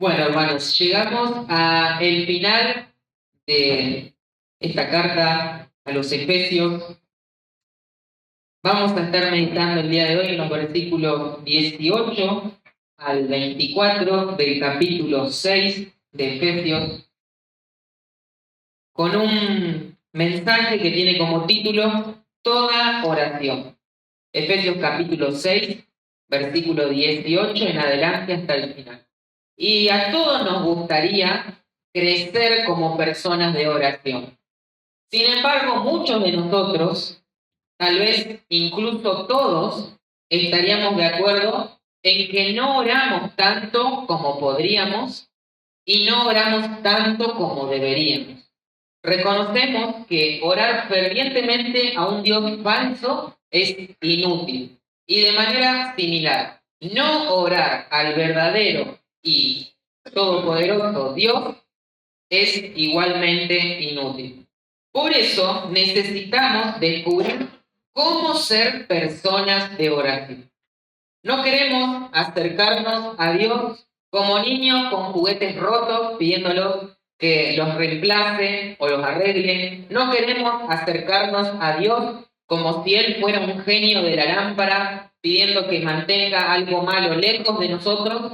Bueno, hermanos, llegamos a el final de esta carta a los Efesios. Vamos a estar meditando el día de hoy en los versículos 18 al 24 del capítulo 6 de Efesios, con un mensaje que tiene como título Toda oración. Efesios capítulo 6, versículo 18 en adelante hasta el final. Y a todos nos gustaría crecer como personas de oración. Sin embargo, muchos de nosotros, tal vez incluso todos, estaríamos de acuerdo en que no oramos tanto como podríamos y no oramos tanto como deberíamos. Reconocemos que orar fervientemente a un Dios falso es inútil. Y de manera similar, no orar al verdadero y todopoderoso Dios es igualmente inútil. Por eso necesitamos descubrir cómo ser personas de oración. No queremos acercarnos a Dios como niños con juguetes rotos pidiéndolos que los reemplace o los arregle. No queremos acercarnos a Dios como si Él fuera un genio de la lámpara pidiendo que mantenga algo malo lejos de nosotros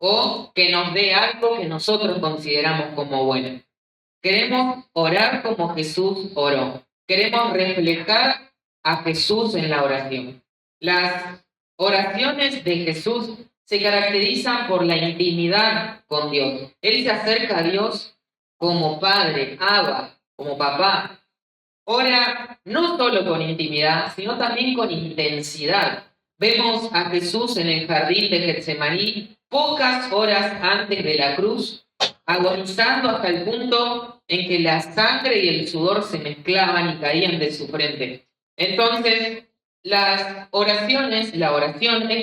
o que nos dé algo que nosotros consideramos como bueno. Queremos orar como Jesús oró. Queremos reflejar a Jesús en la oración. Las oraciones de Jesús se caracterizan por la intimidad con Dios. Él se acerca a Dios como padre, Abba, como papá. Ora no solo con intimidad, sino también con intensidad. Vemos a Jesús en el jardín de Getsemaní pocas horas antes de la cruz, agonizando hasta el punto en que la sangre y el sudor se mezclaban y caían de su frente. Entonces, la oración es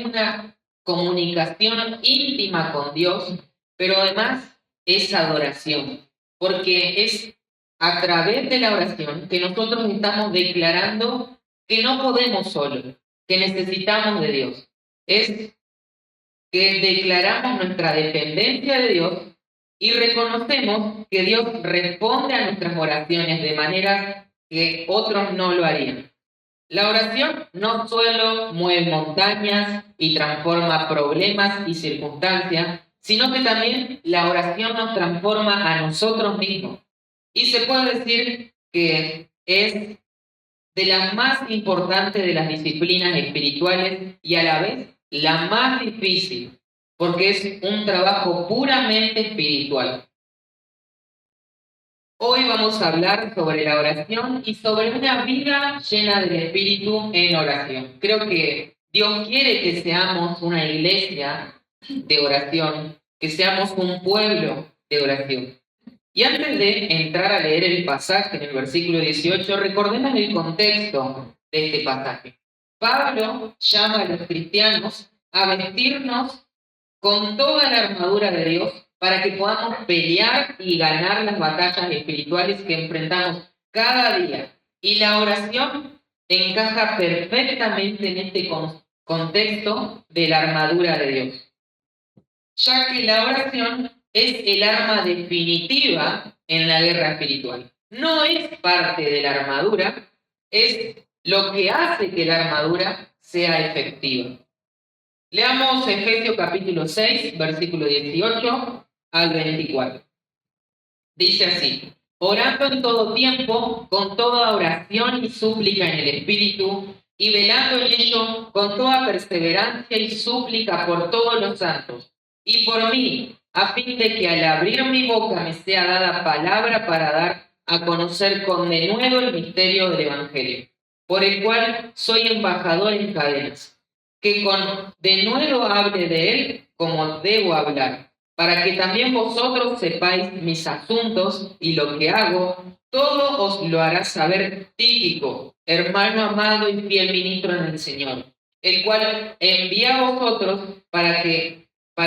una comunicación íntima con Dios, pero además es adoración, porque es a través de la oración que nosotros estamos declarando que no podemos solos, que necesitamos de Dios. Es que declaramos nuestra dependencia de Dios y reconocemos que Dios responde a nuestras oraciones de manera que otros no lo harían. La oración no solo mueve montañas y transforma problemas y circunstancias, sino que también la oración nos transforma a nosotros mismos. Y se puede decir que es de las más importantes de las disciplinas espirituales y a la vez la más difícil, porque es un trabajo puramente espiritual. Hoy vamos a hablar sobre la oración y sobre una vida llena del Espíritu en oración. Creo que Dios quiere que seamos una iglesia de oración, que seamos un pueblo de oración. Y antes de entrar a leer el pasaje en el versículo 18, recordemos el contexto de este pasaje. Pablo llama a los cristianos a vestirnos con toda la armadura de Dios para que podamos pelear y ganar las batallas espirituales que enfrentamos cada día. Y la oración encaja perfectamente en este contexto de la armadura de Dios, ya que la oración es el arma definitiva en la guerra espiritual. No es parte de la armadura, es lo que hace que la armadura sea efectiva. Leamos Efesios capítulo 6, versículo 18 al 24. Dice así: orando en todo tiempo, con toda oración y súplica en el Espíritu, y velando en ello con toda perseverancia y súplica por todos los santos, y por mí, a fin de que al abrir mi boca me sea dada palabra para dar a conocer con denuedo el misterio del Evangelio, por el cual soy embajador en cadenas, que con denuedo hable de él como debo hablar, para que también vosotros sepáis mis asuntos y lo que hago. Todo os lo hará saber Tíquico, hermano amado y fiel ministro en el Señor, el cual envía a vosotros para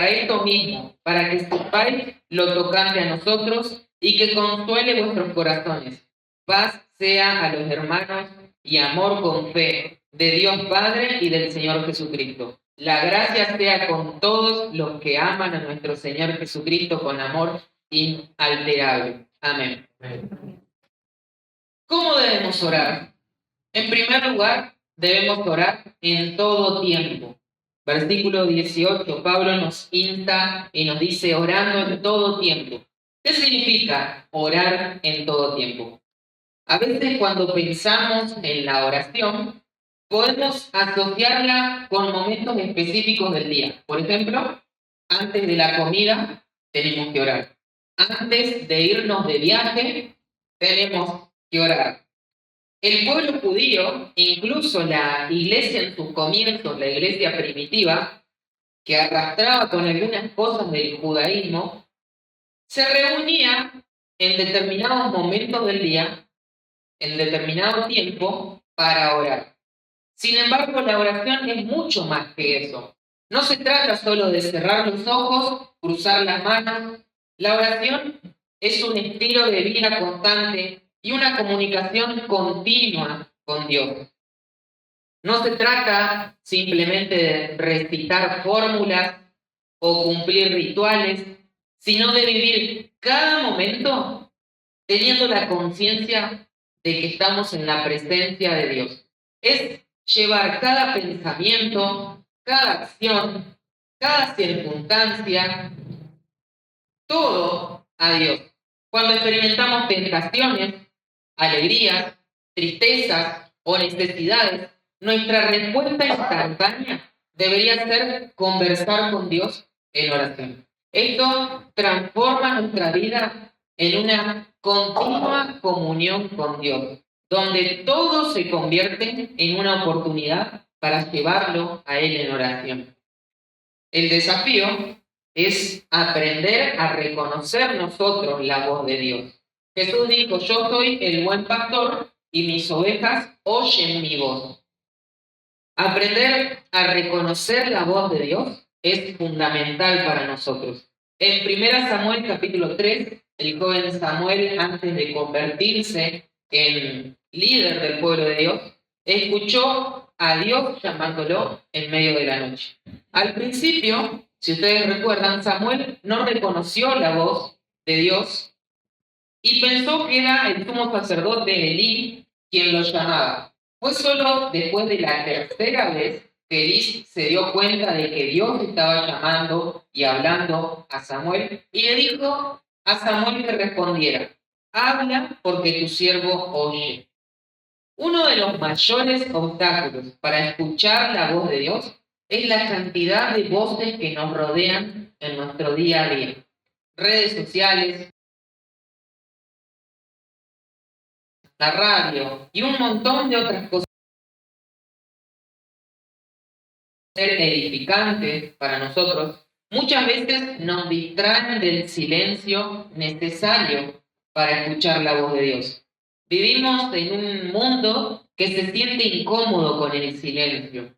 esto mismo, para que sepáis lo tocante a nosotros y que consuele vuestros corazones. Paz sea a los hermanos y amor con fe de Dios Padre y del Señor Jesucristo. La gracia sea con todos los que aman a nuestro Señor Jesucristo con amor inalterable. Amén. ¿Cómo debemos orar? En primer lugar, debemos orar en todo tiempo. Versículo 18, Pablo nos insta y nos dice orando en todo tiempo. ¿Qué significa orar en todo tiempo? A veces cuando pensamos en la oración, podemos asociarla con momentos específicos del día. Por ejemplo, antes de la comida tenemos que orar. Antes de irnos de viaje tenemos que orar. El pueblo judío, incluso la iglesia en sus comienzos, la iglesia primitiva, que arrastraba con algunas cosas del judaísmo, se reunía en determinados momentos del día, en determinado tiempo, para orar. Sin embargo, la oración es mucho más que eso. No se trata solo de cerrar los ojos, cruzar las manos. La oración es un estilo de vida constante y una comunicación continua con Dios. No se trata simplemente de recitar fórmulas o cumplir rituales, sino de vivir cada momento teniendo la conciencia de que estamos en la presencia de Dios. Es llevar cada pensamiento, cada acción, cada circunstancia, todo a Dios. Cuando experimentamos tentaciones, alegrías, tristezas o necesidades, nuestra respuesta instantánea debería ser conversar con Dios en oración. Esto transforma nuestra vida en una continua comunión con Dios, donde todo se convierte en una oportunidad para llevarlo a Él en oración. El desafío es aprender a reconocer nosotros la voz de Dios. Jesús dijo, yo soy el buen pastor y mis ovejas oyen mi voz. Aprender a reconocer la voz de Dios es fundamental para nosotros. En 1 Samuel capítulo 3, el joven Samuel, antes de convertirse en líder del pueblo de Dios, escuchó a Dios llamándolo en medio de la noche. Al principio, si ustedes recuerdan, Samuel no reconoció la voz de Dios y pensó que era el sumo sacerdote Elí quien lo llamaba. Fue solo después de la tercera vez que Elí se dio cuenta de que Dios estaba llamando y hablando a Samuel y le dijo a Samuel que respondiera, habla porque tu siervo oye. Uno de los mayores obstáculos para escuchar la voz de Dios es la cantidad de voces que nos rodean en nuestro día a día. Redes sociales, la radio y un montón de otras cosas edificantes para nosotros, muchas veces nos distraen del silencio necesario para escuchar la voz de Dios. Vivimos en un mundo que se siente incómodo con el silencio,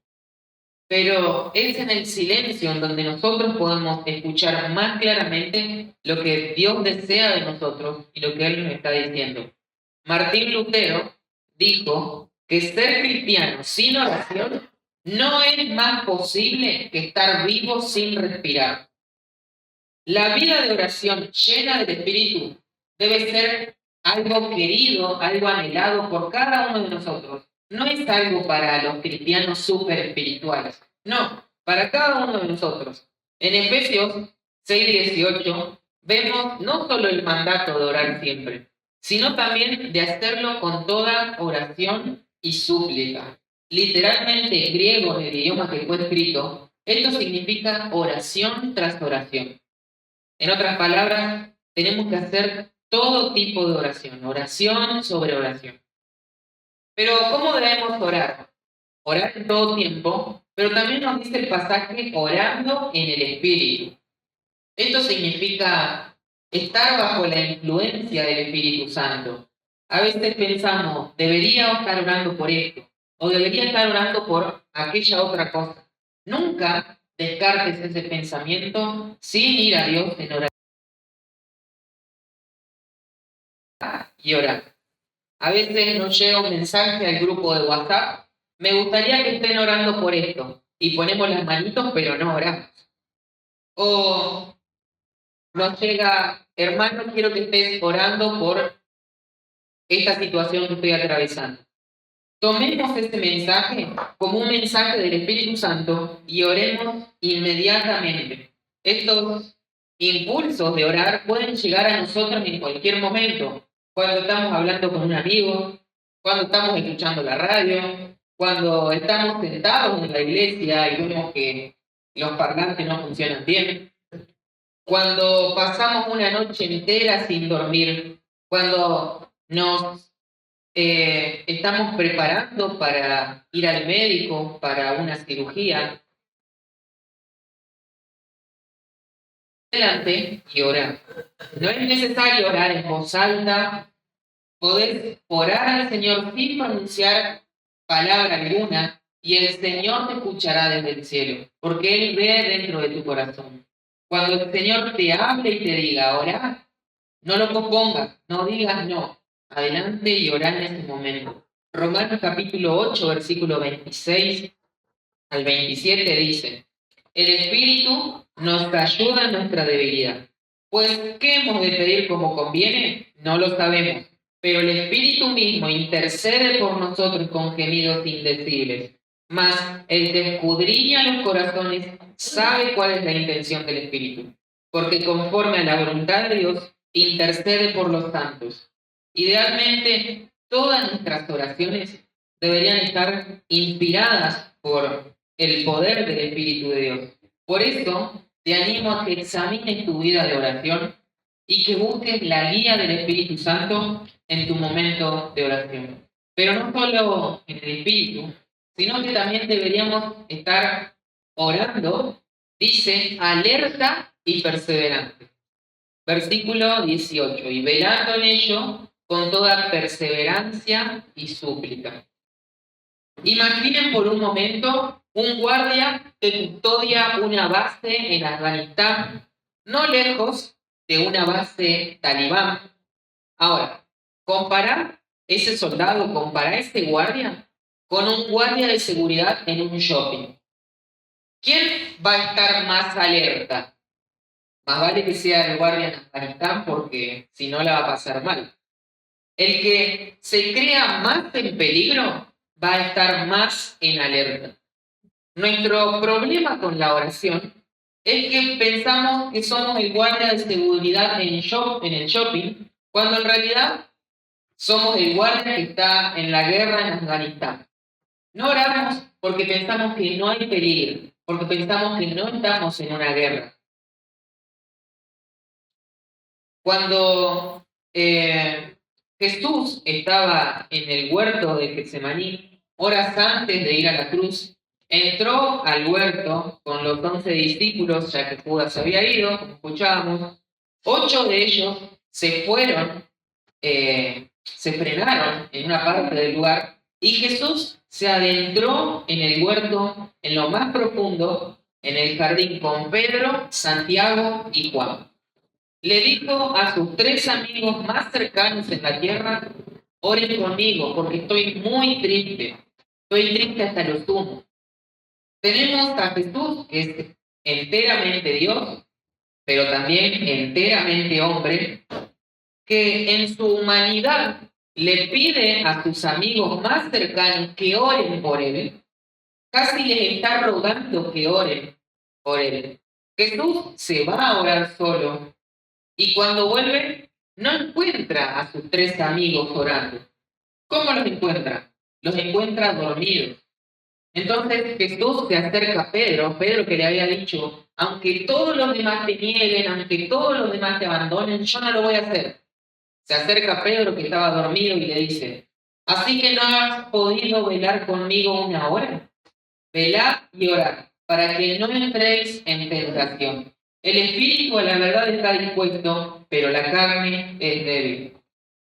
pero es en el silencio en donde nosotros podemos escuchar más claramente lo que Dios desea de nosotros y lo que Él nos está diciendo. Martín Lutero dijo que ser cristiano sin oración no es más posible que estar vivo sin respirar. La vida de oración llena del Espíritu debe ser algo querido, algo anhelado por cada uno de nosotros. No es algo para los cristianos súper espirituales. No, para cada uno de nosotros. En Efesios 6:18 vemos no solo el mandato de orar siempre, sino también de hacerlo con toda oración y súplica. Literalmente en griego, en el idioma que fue escrito, esto significa oración tras oración. En otras palabras, tenemos que hacer todo tipo de oración, oración sobre oración. Pero ¿cómo debemos orar? Orar en todo tiempo, pero también nos dice el pasaje orando en el Espíritu. Esto significa estar bajo la influencia del Espíritu Santo. A veces pensamos, debería estar orando por esto, o debería estar orando por aquella otra cosa. Nunca descartes ese pensamiento sin ir a Dios en oración y orar. A veces nos llega un mensaje al grupo de WhatsApp, me gustaría que estén orando por esto. y ponemos las manitos, pero no oramos. O nos llega, hermano, quiero que estés orando por esta situación que estoy atravesando. Tomemos este mensaje como un mensaje del Espíritu Santo y oremos inmediatamente. Estos impulsos de orar pueden llegar a nosotros en cualquier momento, cuando estamos hablando con un amigo, cuando estamos escuchando la radio, cuando estamos sentados en la iglesia y vemos que los parlantes no funcionan bien, cuando pasamos una noche entera sin dormir, cuando nos estamos preparando para ir al médico, para una cirugía. Adelante y orar. No es necesario orar en voz alta. Podés orar al Señor sin pronunciar palabra alguna y el Señor te escuchará desde el cielo, porque Él ve dentro de tu corazón. Cuando el Señor te hable y te diga, ora, no lo pospongas, no digas no. Adelante y orá en ese momento. Romanos capítulo 8, versículo 26 al 27 dice, el Espíritu nos ayuda en nuestra debilidad. Pues, ¿qué hemos de pedir como conviene? No lo sabemos, pero el Espíritu mismo intercede por nosotros con gemidos indecibles. Mas el que escudriña los corazones sabe cuál es la intención del Espíritu, porque conforme a la voluntad de Dios, intercede por los santos. Idealmente, todas nuestras oraciones deberían estar inspiradas por el poder del Espíritu de Dios. Por eso, te animo a que examines tu vida de oración y que busques la guía del Espíritu Santo en tu momento de oración. Pero no solo en el Espíritu, sino que también deberíamos estar orando, dice, alerta y perseverante. Versículo 18, y velando en ello con toda perseverancia y súplica. Imaginen por un momento un guardia que custodia una base en Afganistán, no lejos de una base talibán. Ahora, compara ese soldado, compara ese guardia con un guardia de seguridad en un shopping. ¿Quién va a estar más alerta? Más vale que sea el guardia en Afganistán porque si no la va a pasar mal. El que se crea más en peligro va a estar más en alerta. Nuestro problema con la oración es que pensamos que somos el guardia de seguridad en el shopping, cuando en realidad somos el guardia que está en la guerra en Afganistán. No oramos porque pensamos que no hay peligro, porque pensamos que no estamos en una guerra. Cuando Jesús estaba en el huerto de Getsemaní, horas antes de ir a la cruz, entró al huerto con los 11 discípulos, ya que Judas había ido, como escuchábamos. 8 de ellos se fueron, se frenaron en una parte del lugar y Jesús se adentró en el huerto, en lo más profundo, en el jardín con Pedro, Santiago y Juan. Le dijo a sus 3 amigos más cercanos en la tierra, oren conmigo porque estoy muy triste. Estoy triste hasta lo sumo. Tenemos a Jesús, que es enteramente Dios, pero también enteramente hombre, que en su humanidad le pide a sus amigos más cercanos que oren por él. Casi les está rogando que oren por él. Jesús se va a orar solo. Y cuando vuelve, no encuentra a sus 3 amigos orando. ¿Cómo los encuentra? Los encuentra dormidos. Entonces Jesús se acerca a Pedro, Pedro que le había dicho, aunque todos los demás te nieguen, aunque todos los demás te abandonen, yo no lo voy a hacer. Se acerca a Pedro que estaba dormido y le dice, ¿así que no has podido velar conmigo una hora? Velad y orad, para que no entréis en tentación. El espíritu a la verdad está dispuesto, pero la carne es débil.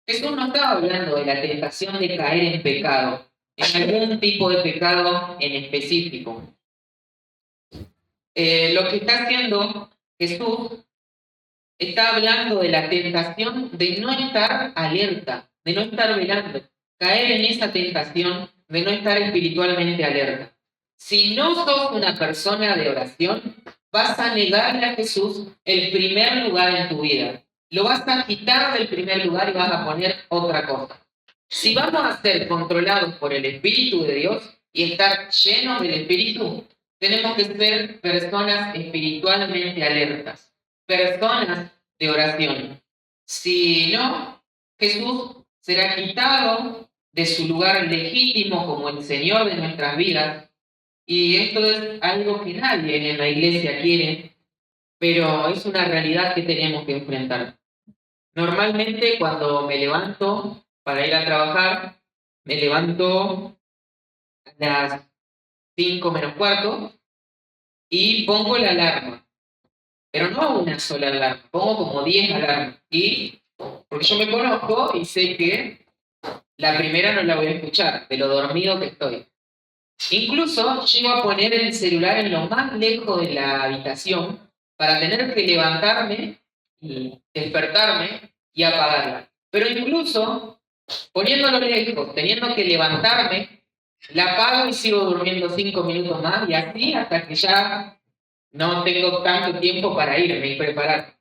Jesús no estaba hablando de la tentación de caer en pecado, en algún tipo de pecado en específico. Lo que está haciendo Jesús está hablando de la tentación de no estar alerta, de no estar velando, caer en esa tentación de no estar espiritualmente alerta. Si no sos una persona de oración, vas a negarle a Jesús el primer lugar en tu vida. Lo vas a quitar del primer lugar y vas a poner otra cosa. Si vamos a ser controlados por el Espíritu de Dios y estar llenos del Espíritu, tenemos que ser personas espiritualmente alertas, personas de oración. Si no, Jesús será quitado de su lugar legítimo como el Señor de nuestras vidas. Y esto es algo que nadie en la iglesia quiere, pero es una realidad que tenemos que enfrentar. Normalmente cuando me levanto para ir a trabajar, me levanto a las 5 menos cuarto y pongo la alarma. Pero no una sola alarma, pongo como 10 alarmas. Y porque yo me conozco y sé que la primera no la voy a escuchar, de lo dormido que estoy. Incluso llego a poner el celular en lo más lejos de la habitación para tener que levantarme y despertarme y apagarla. Pero incluso poniéndolo lejos, teniendo que levantarme, la apago y sigo durmiendo 5 minutos más y así hasta que ya no tengo tanto tiempo para irme y preparar.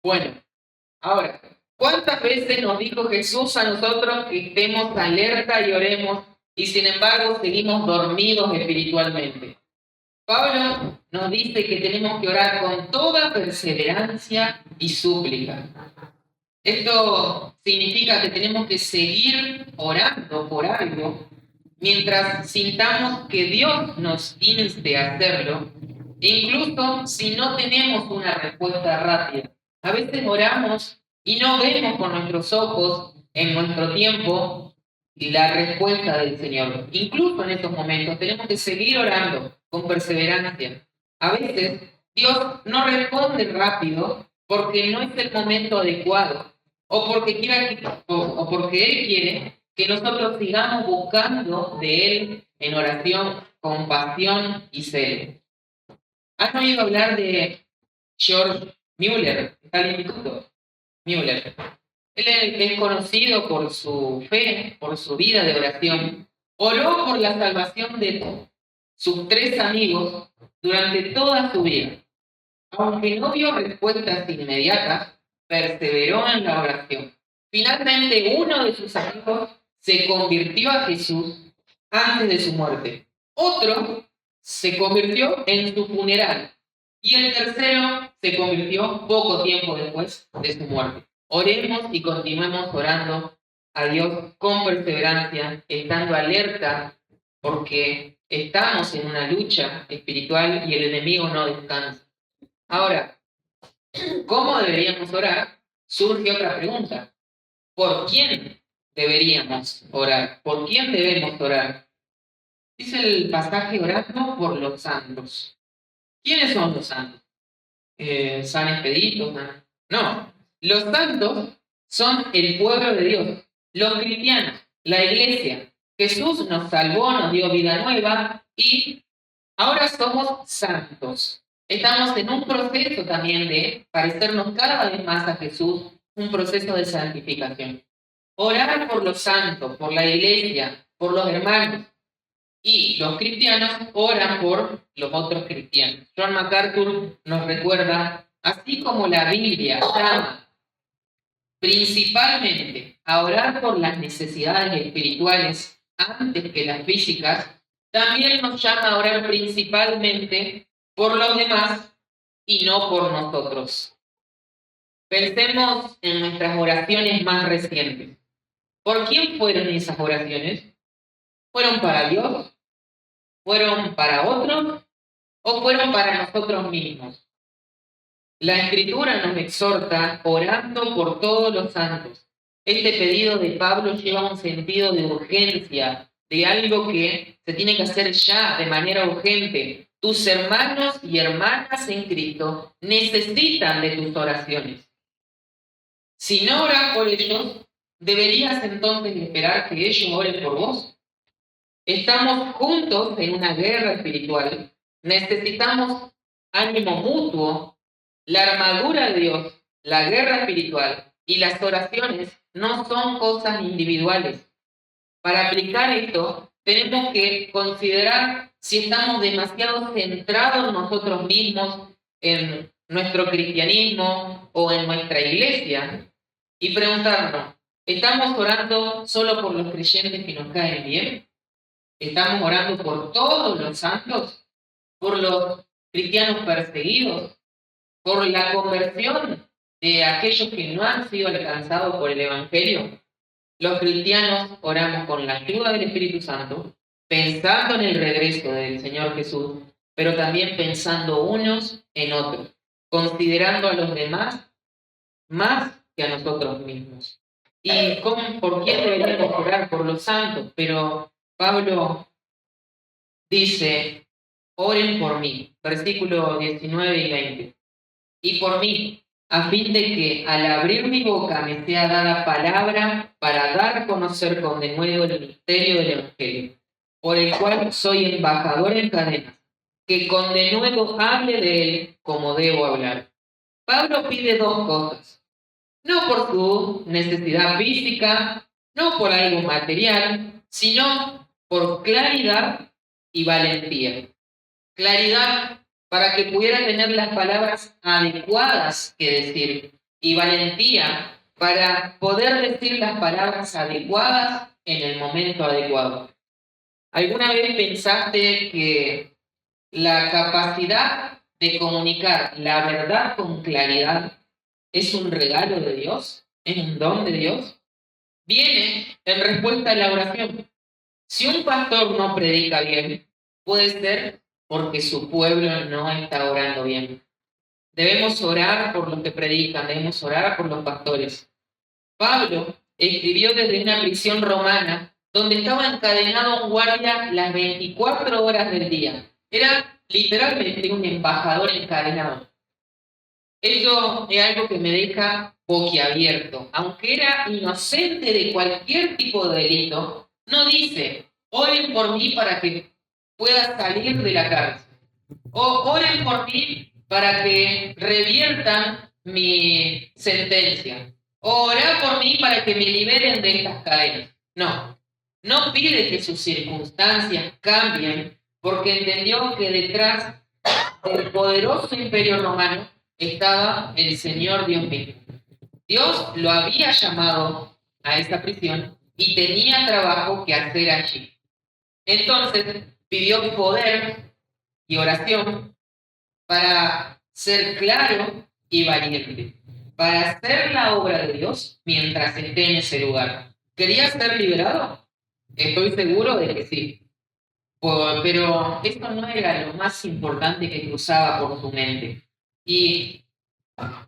Bueno, ahora, ¿cuántas veces nos dijo Jesús a nosotros que estemos alerta y oremos y sin embargo seguimos dormidos espiritualmente? Pablo nos dice que tenemos que orar con toda perseverancia y súplica. Esto significa que tenemos que seguir orando por algo mientras sintamos que Dios nos inste a hacerlo, incluso si no tenemos una respuesta rápida. A veces oramos y no vemos con nuestros ojos en nuestro tiempo la respuesta del Señor. Incluso en estos momentos tenemos que seguir orando con perseverancia. A veces Dios no responde rápido porque no es el momento adecuado o porque, o porque Él quiere que nosotros sigamos buscando de Él en oración, compasión y celo. ¿Han oído hablar de George Müller? Está el instituto Müller. Él es conocido por su fe, por su vida de oración. Oró por la salvación de sus 3 amigos durante toda su vida. Aunque no vio respuestas inmediatas, perseveró en la oración. Finalmente, uno de sus amigos se convirtió a Jesús antes de su muerte. Otro se convirtió en su funeral. Y el tercero se convirtió poco tiempo después de su muerte. Oremos y continuemos orando a Dios con perseverancia, estando alerta, porque estamos en una lucha espiritual y el enemigo no descansa. Ahora, ¿cómo deberíamos orar? Surge otra pregunta. ¿Por quién deberíamos orar? ¿Por quién debemos orar? Dice el pasaje orando por los santos. ¿Quiénes son los santos? ¿San Expedito? No, los santos son el pueblo de Dios, los cristianos, la iglesia. Jesús nos salvó, nos dio vida nueva y ahora somos santos. Estamos en un proceso también de parecernos cada vez más a Jesús, un proceso de santificación. Orar por los santos, por la iglesia, por los hermanos. Y los cristianos oran por los otros cristianos. John MacArthur nos recuerda, así como la Biblia llama principalmente a orar por las necesidades espirituales antes que las físicas, también nos llama a orar principalmente por los demás y no por nosotros. Pensemos en nuestras oraciones más recientes. ¿Por quién fueron esas oraciones? ¿Fueron para Dios? ¿Fueron para otros? ¿O fueron para nosotros mismos? La Escritura nos exhorta orando por todos los santos. Este pedido de Pablo lleva un sentido de urgencia, de algo que se tiene que hacer ya de manera urgente. Tus hermanos y hermanas en Cristo necesitan de tus oraciones. Si no oras por ellos, deberías entonces esperar que ellos oren por vos. Estamos juntos en una guerra espiritual. Necesitamos ánimo mutuo. La armadura de Dios, la guerra espiritual y las oraciones no son cosas individuales. Para aplicar esto, tenemos que considerar si estamos demasiado centrados nosotros mismos en nuestro cristianismo o en nuestra iglesia y preguntarnos, ¿estamos orando solo por los creyentes que nos caen bien? ¿Estamos orando por todos los santos? ¿Por los cristianos perseguidos? ¿Por la conversión de aquellos que no han sido alcanzados por el Evangelio? Los cristianos oramos con la ayuda del Espíritu Santo, pensando en el regreso del Señor Jesús, pero también pensando unos en otros, considerando a los demás más que a nosotros mismos. ¿Y por quién deberíamos orar? Por los santos, pero Pablo dice, oren por mí, versículos 19 y 20. Y por mí, a fin de que al abrir mi boca me sea dada palabra para dar a conocer con denuedo el misterio del Evangelio, por el cual soy embajador en cadenas, que con denuedo hable de él como debo hablar. Pablo pide dos cosas, no por su necesidad física, no por algo material, sino por claridad y valentía. Claridad para que pudiera tener las palabras adecuadas que decir y valentía para poder decir las palabras adecuadas en el momento adecuado. ¿Alguna vez pensaste que la capacidad de comunicar la verdad con claridad es un regalo de Dios? ¿Es un don de Dios? Viene en respuesta a la oración. Si un pastor no predica bien, puede ser porque su pueblo no está orando bien. Debemos orar por los que predican, debemos orar por los pastores. Pablo escribió desde una prisión romana donde estaba encadenado un guardia las 24 horas del día. Era literalmente un embajador encadenado. Eso es algo que me deja boquiabierto. Aunque era inocente de cualquier tipo de delito, no dice, oren por mí para que pueda salir de la cárcel. O oren por mí para que reviertan mi sentencia. O orad por mí para que me liberen de estas cadenas. No, no pide que sus circunstancias cambien porque entendió que detrás del poderoso imperio romano estaba el Señor Dios mismo. Dios lo había llamado a esa prisión y tenía trabajo que hacer allí. Entonces pidió poder y oración para ser claro y valiente, para hacer la obra de Dios mientras esté en ese lugar. ¿Quería ser liberado? Estoy seguro de que sí. Pero esto no era lo más importante que cruzaba por su mente. Y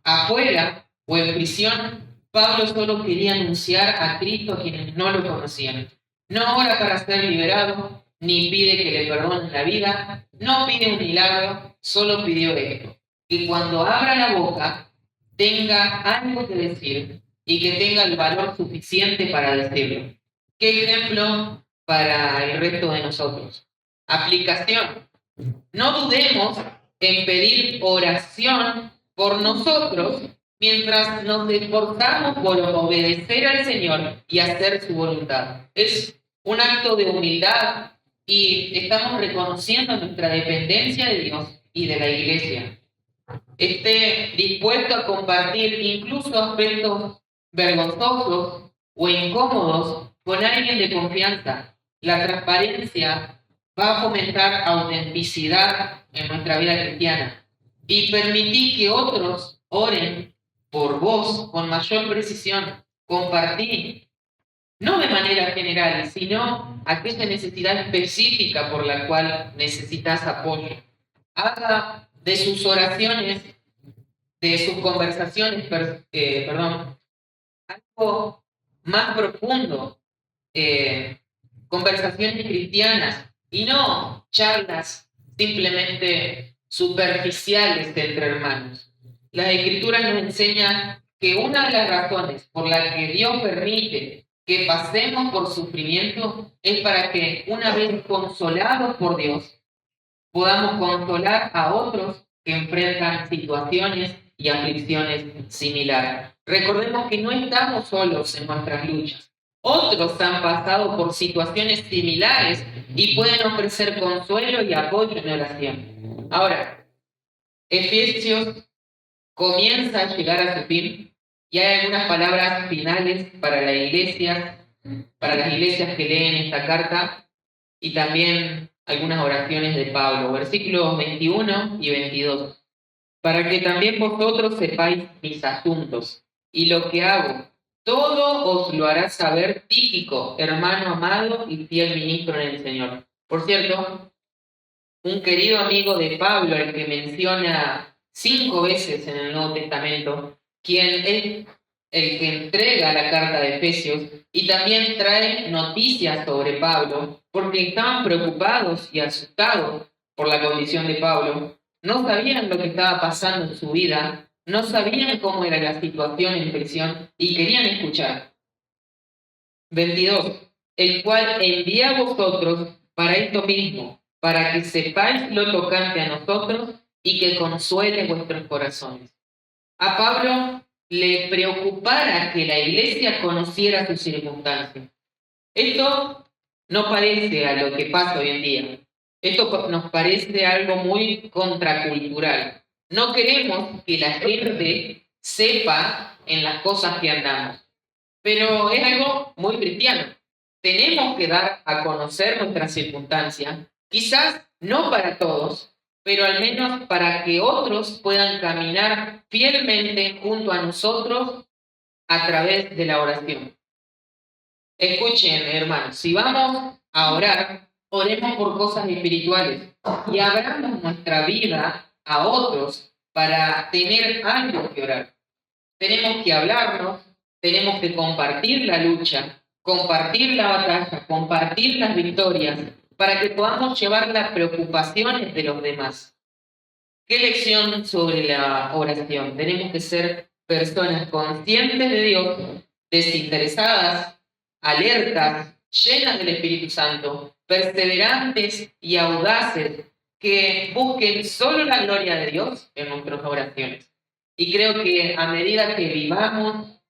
afuera o en prisión, Pablo solo quería anunciar a Cristo a quienes no lo conocían. No ora para ser liberado, ni pide que le perdonen la vida, no pide un milagro, solo pidió esto, que cuando abra la boca tenga algo que decir y que tenga el valor suficiente para decirlo. ¿Qué ejemplo para el resto de nosotros? Aplicación. No dudemos en pedir oración por nosotros mientras nos esforzamos por obedecer al Señor y hacer su voluntad. Es un acto de humildad y estamos reconociendo nuestra dependencia de Dios y de la iglesia. Esté dispuesto a compartir incluso aspectos vergonzosos o incómodos con alguien de confianza. La transparencia va a fomentar autenticidad en nuestra vida cristiana y permití que otros oren por vos con mayor precisión. Compartí, no de manera general, sino aquella necesidad específica por la cual necesitas apoyo. Haga de sus oraciones, de sus conversaciones, algo más profundo, conversaciones cristianas y no charlas simplemente superficiales entre hermanos. La Escritura nos enseña que una de las razones por las que Dios permite que pasemos por sufrimiento es para que una vez consolados por Dios podamos consolar a otros que enfrentan situaciones y aflicciones similares. Recordemos que no estamos solos en nuestras luchas. Otros han pasado por situaciones similares y pueden ofrecer consuelo y apoyo en oración. Ahora, Efesios comienza a llegar a su fin y hay algunas palabras finales para la iglesia, para las iglesias que leen esta carta y también algunas oraciones de Pablo, versículos 21 y 22. Para que también vosotros sepáis mis asuntos y lo que hago. Todo os lo hará saber Tíquico, hermano amado y fiel ministro en el Señor. Por cierto, un querido amigo de Pablo, el que menciona 5 veces en el Nuevo Testamento, quien es el que entrega la carta de Efesios y también trae noticias sobre Pablo, porque estaban preocupados y asustados por la condición de Pablo, no sabían lo que estaba pasando en su vida, no sabían cómo era la situación en prisión y querían escuchar. 22. El cual envié a vosotros para esto mismo, para que sepáis lo tocante a nosotros y que consuele vuestros corazones. A Pablo le preocupara que la iglesia conociera sus circunstancias. Esto no parece a lo que pasa hoy en día. Esto nos parece algo muy contracultural. No queremos que la gente sepa en las cosas que andamos. Pero es algo muy cristiano. Tenemos que dar a conocer nuestras circunstancias, quizás no para todos, pero al menos para que otros puedan caminar fielmente junto a nosotros a través de la oración. Escuchen, hermanos, si vamos a orar, oremos por cosas espirituales y abramos nuestra vida a otros para tener algo que orar. Tenemos que hablarnos, tenemos que compartir la lucha, compartir la batalla, compartir las victorias, para que podamos llevar las preocupaciones de los demás. ¿Qué lección sobre la oración? Tenemos que ser personas conscientes de Dios, desinteresadas, alertas, llenas del Espíritu Santo, perseverantes y audaces, que busquen solo la gloria de Dios en nuestras oraciones. Y creo que a medida que vivamos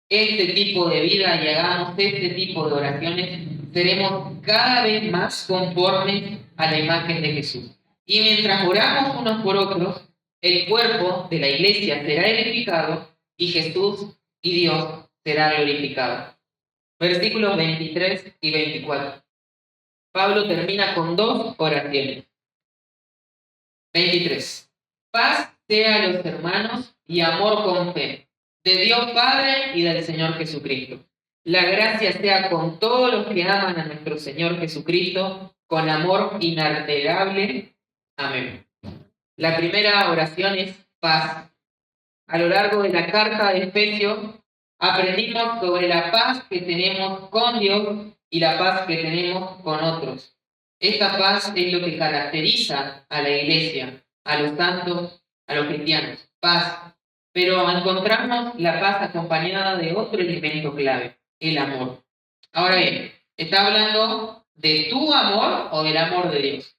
este tipo de vida y hagamos este tipo de oraciones, seremos cada vez más conformes a la imagen de Jesús. Y mientras oramos unos por otros, el cuerpo de la iglesia será edificado y Jesús y Dios será glorificado. Versículos 23 y 24. Pablo termina con 2 oraciones. 23. Paz sea a los hermanos y amor con fe, de Dios Padre y del Señor Jesucristo. La gracia sea con todos los que aman a nuestro Señor Jesucristo, con amor inalterable. Amén. La primera oración es paz. A lo largo de la carta de Efesios aprendimos sobre la paz que tenemos con Dios y la paz que tenemos con otros. Esta paz es lo que caracteriza a la iglesia, a los santos, a los cristianos. Paz. Pero encontramos la paz acompañada de otro elemento clave, el amor. Ahora bien, ¿está hablando de tu amor o del amor de Dios?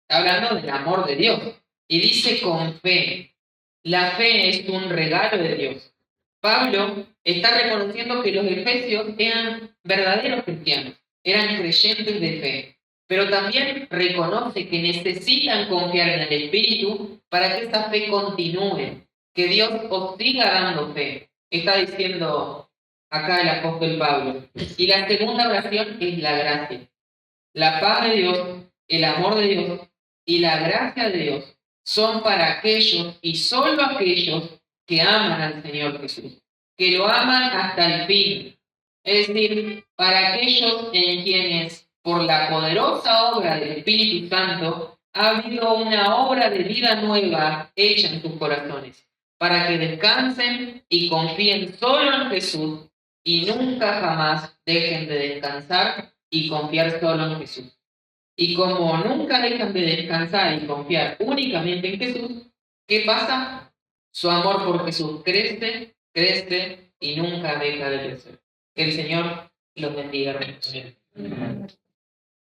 Está hablando del amor de Dios. Y dice con fe. La fe es un regalo de Dios. Pablo está reconociendo que los efesios eran verdaderos cristianos, eran creyentes de fe, pero también reconoce que necesitan confiar en el Espíritu para que esa fe continúe, que Dios os siga dando fe. Está diciendo acá el apóstol Pablo. Y la segunda oración es la gracia. La paz de Dios, el amor de Dios y la gracia de Dios son para aquellos y solo aquellos que aman al Señor Jesús, que lo aman hasta el fin. Es decir, para aquellos en quienes, por la poderosa obra del Espíritu Santo, ha habido una obra de vida nueva hecha en sus corazones, para que descansen y confíen solo en Jesús y nunca jamás dejen de descansar y confiar solo en Jesús. Y como nunca dejan de descansar y confiar únicamente en Jesús, ¿qué pasa? Su amor por Jesús crece, crece y nunca deja de crecer. Que el Señor los bendiga.